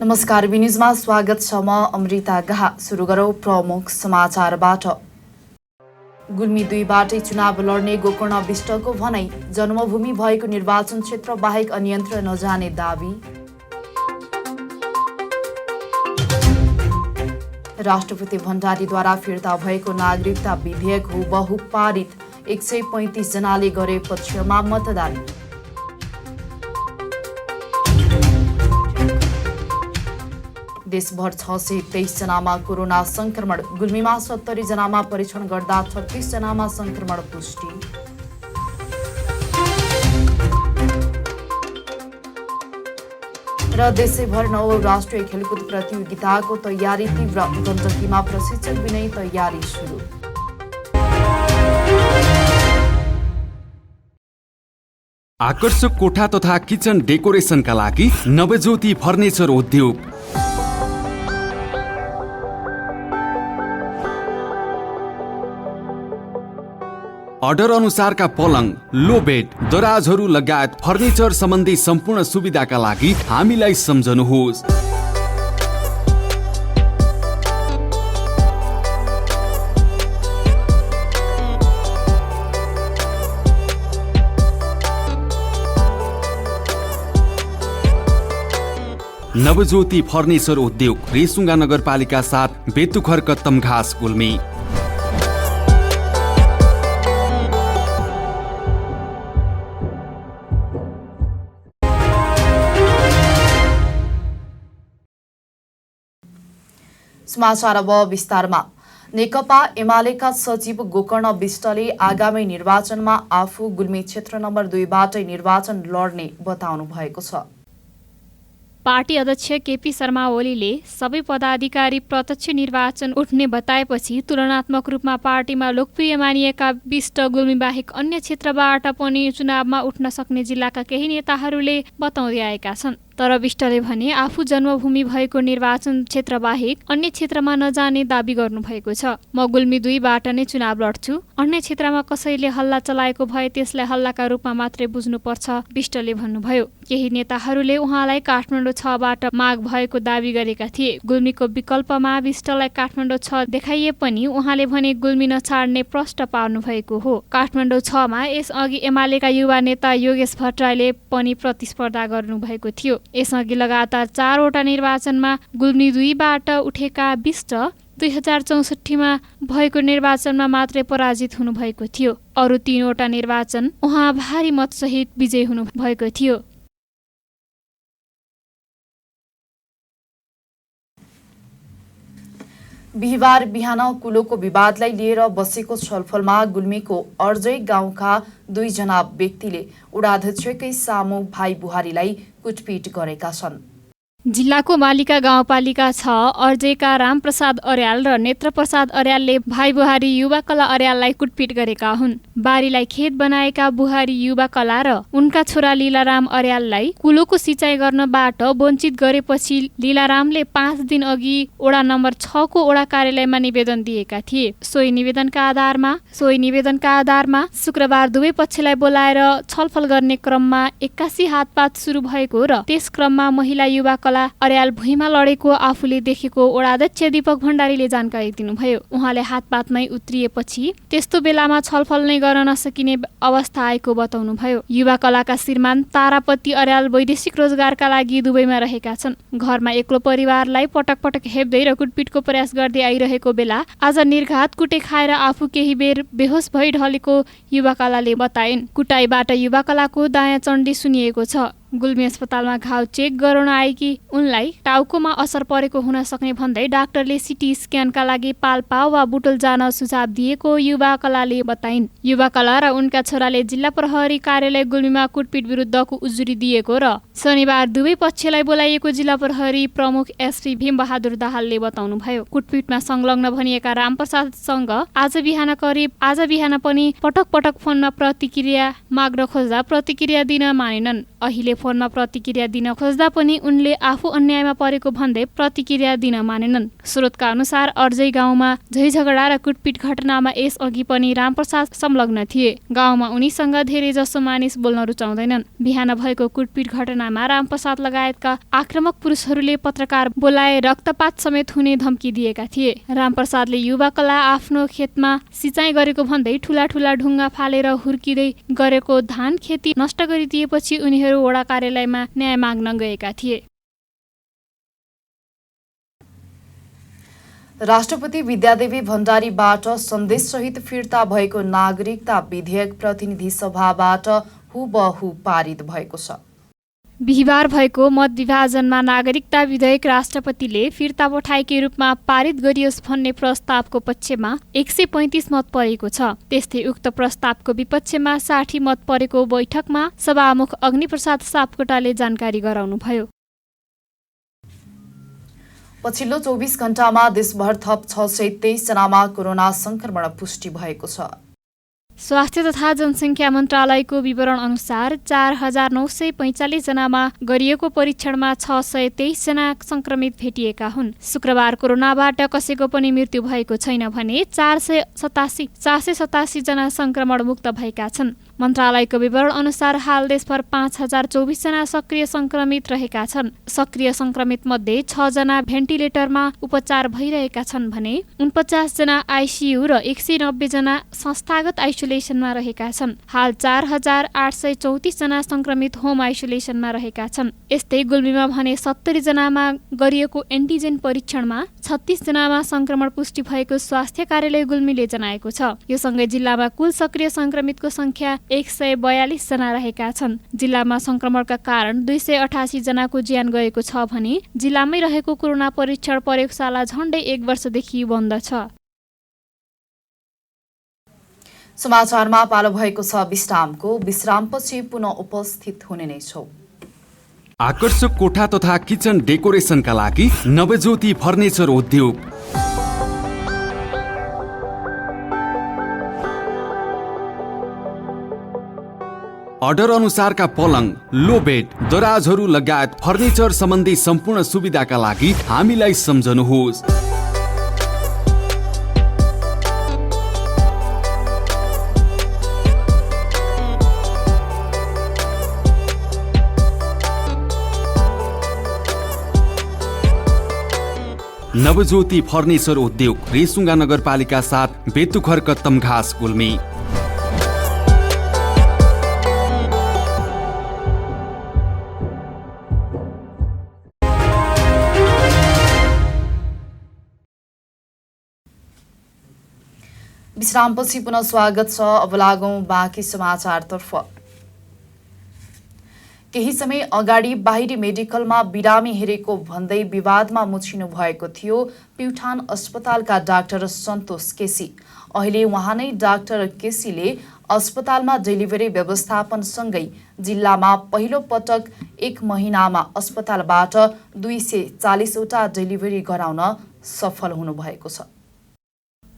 नमस्कार, न्यूजमा स्वागत छ। म अमृता गाहा। सुरु गरौँ प्रमुख समाचारबाट। गुल्मी 2बाटै चुनाव लड्ने गोकर्ण विष्टको भनाई। जन्मभूमि भएको निर्वाचन क्षेत्र बाहेक अन्यत्र नजाने दावी। राष्ट्रपति भण्डारीद्वारा फिर्ता भएको नागरिकता विधेयक हुबहु पारित। 135 जनाले गरे पक्षमा मतदान। देशभर 623 जनामा कोरोना संक्रमण। गुल्मीमा 70 जनामा परीक्षण गर्दा 36 जनामा संक्रमण पुष्टि। र देशैभर 9औं राष्ट्रिय खेलकुद प्रतियोगिताको तयारी तीव्र। गण्डकीमा प्रशिक्षक विनय तयारी सुरु। आकर्षक कोठा तथा किचन डेकोरेसनका लागि नवज्योति फर्निचर उद्योग। अर्डर अनुसारका पलङ, लो बेड, दराजहरू लगायत फर्निचर सम्बन्धी सम्पूर्ण सुविधाका लागि हामीलाई सम्झनुहोस्। नवज्योति फर्निचर उद्योग, रेसुङ्गा नगरपालिका 7, बेतुखर कत्तम घाँस, गुल्मी। समाचार अब विस्तारमा। नेकपा एमालेका सचिव गोकर्ण विष्टले आगामी निर्वाचनमा आफू गुल्मी क्षेत्र नम्बर 2बाटै निर्वाचन लड्ने बताउनु भएको छ। पार्टी अध्यक्ष केपी शर्मा ओलीले सबै पदाधिकारी प्रत्यक्ष निर्वाचन उठ्ने बताएपछि तुलनात्मक रूपमा पार्टीमा लोकप्रिय मानिएका विष्ट गुल्मी बाहेक अन्य क्षेत्रबाट पनि चुनावमा उठ्न सक्ने जिल्लाका केही नेताहरूले बताउँदै आएका छन्। तर विष्टले भने आफू जन्मभूमि भएको निर्वाचन क्षेत्र बाहेक अन्य क्षेत्रमा नजाने दावी गर्नुभएको छ। म गुल्मी 2बाट नै चुनाव लड्छु। अन्य क्षेत्रमा कसैले हल्ला चलाएको भए त्यसलाई हल्लाका रूपमा मात्रै बुझ्नुपर्छ, विष्टले भन्नुभयो। केही नेताहरूले उहाँलाई काठमाडौँ 6बाट माग भएको दावी गरेका थिए। गुल्मीको विकल्पमा विष्टलाई काठमाडौँ 6 देखाइए पनि उहाँले भने गुल्मी नछाड्ने प्रश्न पार्नु भएको हो। काठमाडौँ 6मा यसअघि एमालेका युवा नेता योगेश भट्टराईले पनि प्रतिस्पर्धा गर्नुभएको थियो। यसअघि लगातार 4वटा निर्वाचनमा गुल्मी 2बाट उठेका विष्ट 2064मा भएको निर्वाचनमा मात्रै पराजित हुनुभएको थियो। अरू 3वटा निर्वाचन उहाँ भारी मतसहित विजयी हुनुभएको थियो। बिहिबार बिहान कुलोको विवादलाई लिएर बसेको छलफलमा गुल्मीको अर्जै गाउँका 2 जना व्यक्तिले वडाध्यक्षकै सामु भाइ बुहारीलाई कुटपिट गरेका छन्। जिल्लाको मालिका गाउँपालिका 6 अर्जेका रामप्रसाद अर्याल र नेत्रप्रसाद अर्यालले भाइ बुहारी युवा कला अर्याललाई कुटपिट गरेका हुन्। बारीलाई खेत बनाएका बुहारी युवा कला र उनका छोरा लीलाराम अर्याललाई कुलोको सिँचाइ गर्नबाट वञ्चित गरेपछि लीलारामले 5 दिन अघि वडा नम्बर 6 को वडा कार्यालयमा निवेदन दिएका थिए। सोही निवेदनका आधारमा शुक्रबार दुवै पक्षलाई बोलाएर छलफल गर्ने क्रममा 81 हातपात सुरु भएको र त्यस क्रममा महिला युवा अर्याल भुइँमा लडेको आफूले देखेको वडाध्यक्ष दीपक भण्डारीले जानकारी दिनुभयो। उहाँले हातपातमै उत्रिएपछि त्यस्तो बेलामा छलफल नै गर्न नसकिने अवस्था आएको बताउनुभयो। युवा कलाका श्रीमान तारापति अर्याल वैदेशिक रोजगारका लागि दुबईमा रहेका छन्। घरमा एक्लो परिवारलाई पटक पटक हेप्दै र कुटपिटको प्रयास गर्दै आइरहेको बेला आज निर्घात कुटे खाएर आफू केही बेर बेहोस भई ढलेको युवा कलाले बताइन्। कुटाइबाट युवा कलाको दायाँ चण्डी सुनिएको छ। गुल्मी अस्पतालमा घाउ चेक गराउन आएकी उनलाई टाउकोमा असर परेको हुन सक्ने भन्दै डाक्टरले सिटी स्क्यानका लागि पाल्पा वा बुटोल जान सुझाव दिएको युवा कलाले बताइन्। युवा कला र उनका छोराले जिल्ला प्रहरी कार्यालय गुल्मीमा कुटपिट विरुद्धको उजुरी दिएको र शनिबार दुवै पक्षलाई बोलाइएको जिल्ला प्रहरी प्रमुख एसपी भीमबहादुर दाहालले बताउनुभयो। कुटपिटमा संलग्न भनिएका रामप्रसादसँग आज बिहान पनि पटक पटक फोनमा प्रतिक्रिया माग्न खोज्दा प्रतिक्रिया दिन मानेनन्। अहिले फोनमा प्रतिक्रिया दिन खोज्दा पनि उनले आफू अन्यायमा परेको भन्दै प्रतिक्रिया दिन मानेनन्। स्रोतका अनुसार अर्जै गाउँमा झैझगडा र कुटपिट घटनामा यसअघि पनि रामप्रसाद संलग्न थिए। गाउँमा उनीसँग धेरै जसो मानिस बोल्न रुचाउँदैनन्। बिहान भएको कुटपिट घटनामा रामप्रसाद लगायतका आक्रामक पुरुषहरूले पत्रकार बोलाए रक्तपात समेत हुने धम्की दिएका थिए। रामप्रसादले युवाकला आफ्नो खेतमा सिँचाइ गरेको भन्दै ठूला ठूला ढुङ्गा फालेर हुर्किँदै गरेको धान खेती नष्ट गरिदिएपछि उनीहरू वडा कार्यालयमा न्याय माग्न गएका थिए। राष्ट्रपति विद्यादेवी भण्डारीबाट सन्देशसहित फिर्ता भएको नागरिकता विधेयक प्रतिनिधि सभाबाट हुबहु पारित भएको छ। बिहिबार भएको मत विभाजनमा नागरिकता विधेयक राष्ट्रपतिले फिर्ता पठाएकै रूपमा पारित गरियोस् भन्ने प्रस्तावको पक्षमा 135 मत परेको छ। त्यस्तै उक्त प्रस्तावको विपक्षमा 60 मत परेको बैठकमा सभामुख अग्निप्रसाद सापकोटाले जानकारी गराउनुभयो। पछिल्लो 24 घण्टामा देशभर थप 623 जनामा कोरोना संक्रमण पुष्टि भएको छ। स्वास्थ्य तथा जनसङ्ख्या मन्त्रालयको विवरण अनुसार 4945 जनामा गरिएको परीक्षणमा 623 जना संक्रमित भेटिएका हुन्। शुक्रबार कोरोनाबाट कसैको पनि मृत्यु भएको छैन भने 487 जना संक्रमण मुक्त भएका छन्। मन्त्रालयको विवरण अनुसार हाल देशभर 5024 जना सक्रिय संक्रमित रहेका छन्। सक्रिय संक्रमित मध्ये 6 जना भेन्टिलेटरमा उपचार भइरहेका छन् भने 49 जना आइसियु र 190 जना संस्थागत आइसोलेसनमा रहेका छन्। हाल 4834 जना संक्रमित होम आइसोलेसनमा रहेका छन्। यस्तै गुल्मीमा भने 70 जनामा गरिएको एन्टिजेन परीक्षणमा 36 जनामा संक्रमण पुष्टि भएको स्वास्थ्य कार्यालय गुल्मीले जनाएको छ। यो सँगै जिल्लामा कुल सक्रिय संक्रमितको संख्या 142 जना रहेका छन्। जिल्लामा संक्रमणका कारण 288 जनाको ज्यान गएको छ भने जिल्लामै रहेको कोरोना परीक्षण प्रयोगशाला झण्डै 1 वर्षदेखि बन्द छ। समाचारमा पालो भएको छ विश्रामको। विश्रामपछि पुनः उपस्थित हुने नै छौं। आकर्षक कोठा तथा किचन डेकोरेसनका लागि नवज्योति फर्निचर उद्योग। अर्डर अनुसारका पलङ, लो बेड, दराजहरू लगायत फर्निचर सम्बन्धी सम्पूर्ण सुविधाका लागि हामीलाई सम्झनुहोस्। नवज्योति फर्निचर उद्योग, रेसुङ्गा नगरपालिका 7, बेतुखर कत्तम घाँस, गुल्मी। विश्रामपछि पुनः स्वागत छ। अब लागौं बाँकी समाचारतर्फ। केही समय अगाडि बाहिरी मेडिकलमा बिरामी हेरेको भन्दै विवादमा मुछिनु भएको थियो प्युठान अस्पतालका डाक्टर सन्तोष केसी। अहिले उहाँ नै डाक्टर केसीले अस्पतालमा डेलिभरी व्यवस्थापनसँगै जिल्लामा पहिलो पटक 1 महिनामा अस्पतालबाट 240 वटा डेलिभरी गराउन सफल हुनुभएको छ।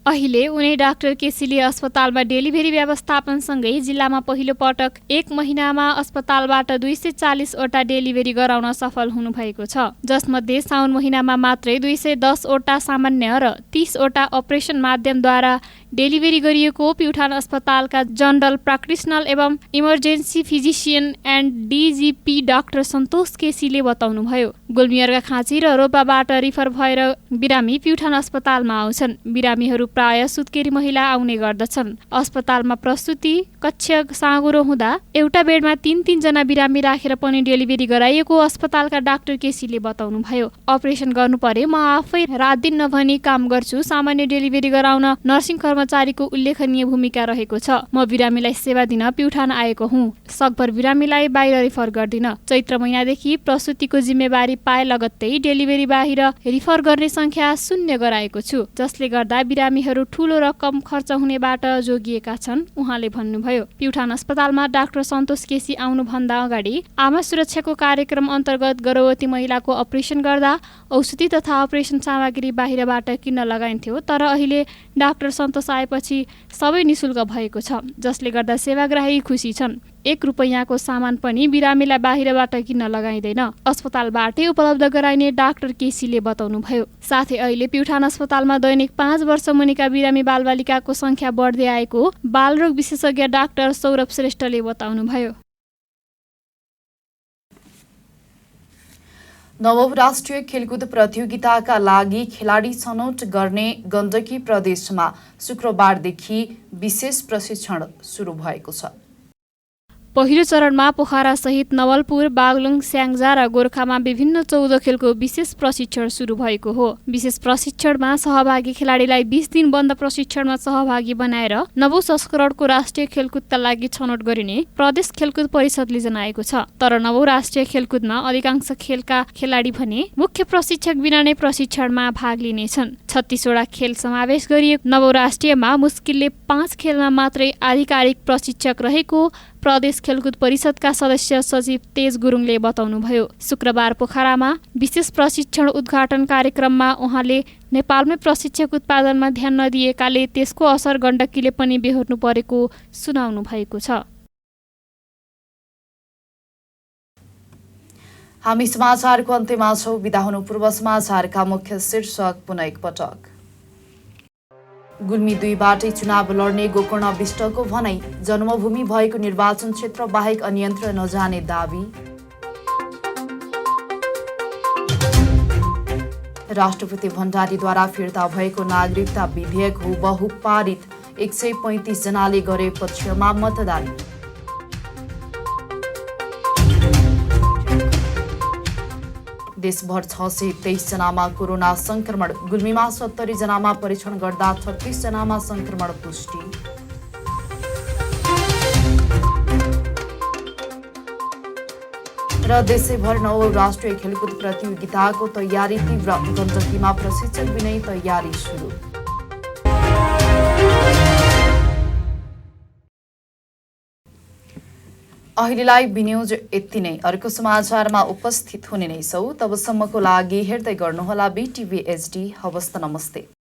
अहिले उनी डाक्टर केसीले अस्पतालमा डेलिभरी व्यवस्थापनसँगै जिल्लामा पहिलो पटक 1 महिनामा अस्पतालबाट 240 वटा डेलिभरी गराउन सफल हुनुभएको छ। जसमध्ये साउन महिनामा मात्रै 210 वटा सामान्य र 30 वटा अपरेसन माध्यमद्वारा डेलिभरी गरिएको प्युठान अस्पतालका जनरल प्र्याक्टिसनर एवं emergency physician and DGP doctor सन्तोष केसीले बताउनुभयो। गुल्मीर्गा खाँची र रोपाबाट रिफर भएर बिरामी प्युठान अस्पतालमा आउँछन्। बिरामीहरू प्राय सुत्केरी महिला आउने गर्दछन्। अस्पतालमा प्रसुति कक्ष साँगुरो हुँदा एउटा बेडमा 3-3 जना बिरामी राखेर पनि डेलिभरी गराइएको अस्पतालका डाक्टर केसीले बताउनुभयो। अपरेसन गर्नु परे म आफै रात दिन नभनी काम गर्छु। सामान्य डेलिभरी गराउन नर्सिङ कर्मचारीको उल्लेखनीय भूमिका रहेको छ। म बिरामीलाई सेवा दिन प्युठान आएको हुँ। सकभर बिरामीलाई बाहिर रिफर गर्दिन। चैत्र महिनादेखि प्रसुतिको जिम्मेवारी पाए लगत्तै डेलिभरी बाहिर रिफर गर्ने संख्या 0 गराएको छु, जसले गर्दा बिरामीहरू ठूलो रकम खर्च हुनेबाट जोगिएका छन्, उहाँले भन्नुभयो। प्युठान अस्पतालमा डाक्टर सन्तोष केसी आउनुभन्दा अगाडि आमा सुरक्षाको कार्यक्रम अन्तर्गत गर्भवती महिलाको अपरेसन गर्दा औषधि तथा अपरेसन सामग्री बाहिरबाट किन्न लगाइन्थ्यो। तर अहिले डाक्टर सन्तोष वर्ष आएपछि सबै निशुल्क भएको छ, जसले गर्दा सेवाग्राही खुसी छन्। 1 रुपैयाँको सामान पनि बिरामीलाई बाहिरबाट किन्न लगाइँदैन, अस्पतालबाटै उपलब्ध गराइने डाक्टर केसीले बताउनुभयो। साथै अहिले प्युठान अस्पतालमा दैनिक 5 वर्ष मुनिका बिरामी बालबालिकाको संख्या बढ्दै आएको बालरोग विशेषज्ञ डाक्टर सौरभ श्रेष्ठले बताउनुभयो। नवौं राष्ट्रिय खेलकुद प्रतियोगिताका लागि खेलाडी छनौट गर्ने गण्डकी प्रदेशमा शुक्रबारदेखि विशेष प्रशिक्षण सुरु भएको छ। पहिलो चरणमा पोखरा सहित नवलपुर, बागलुङ, स्याङ्जा र गोरखामा विभिन्न 14 खेलको विशेष प्रशिक्षण सुरु भएको हो। विशेष प्रशिक्षणमा सहभागी खेलाडीलाई 20 दिन बन्द प्रशिक्षणमा सहभागी बनाएर नवौं संस्करणको राष्ट्रिय खेलकुदका लागि छनौट गरिने प्रदेश खेलकुद परिषदले जनाएको छ। तर नवौं राष्ट्रिय खेलकुदमा अधिकांश खेलका खेलाडी भने मुख्य प्रशिक्षक बिना नै प्रशिक्षणमा भाग लिनेछन्। 36 वटा खेल समावेश गरिएको नवौं राष्ट्रियमा मुस्किलले 5 खेलमा मात्रै आधिकारिक प्रशिक्षक रहेको प्रदेश खेलकुद परिषदका सदस्य सचिव तेज गुरुङले बताउनुभयो। शुक्रबार पोखरामा विशेष प्रशिक्षण उद्घाटन कार्यक्रममा उहाँले नेपालमै प्रशिक्षक उत्पादनमा ध्यान नदिएकाले त्यसको असर गण्डकीले पनि बेहोर्नु परेको सुनाउनु भएको छ। हामी समाचारको अन्त्यमा छौं। बिदा हुनु पूर्व समाचारका मुख्य शीर्षक पुनः एकपटक। गुल्मी 2बाटै चुनाव लड्ने गोकर्ण विष्टको भनाई, जन्मभूमि भएको निर्वाचन क्षेत्र बाहेक अन्यत्र नजाने दावी। राष्ट्रपति भण्डारीद्वारा फिर्ता भएको नागरिकता विधेयक हुबहु पारित, 135 जनाले गरे पक्षमा मतदान। देशभर 623 जनामा कोरोना संक्रमण, गुल्मीमा 70 जनामा परीक्षण गर्दा 36 जनामा संक्रमण पुष्टि। र देशैभर नवौं राष्ट्रिय खेलकुद प्रतियोगिताको तयारी तीव्र, गण्डकीमा प्रशिक्षक बिनै तयारी सुरु। अहिलेलाई बिन्यूज यति नै। अर्को समाचारमा उपस्थित हुने नै छौं। तबसम्मको लागि हेर्दै गर्नुहोला BTV HD। हवस् त, नमस्ते।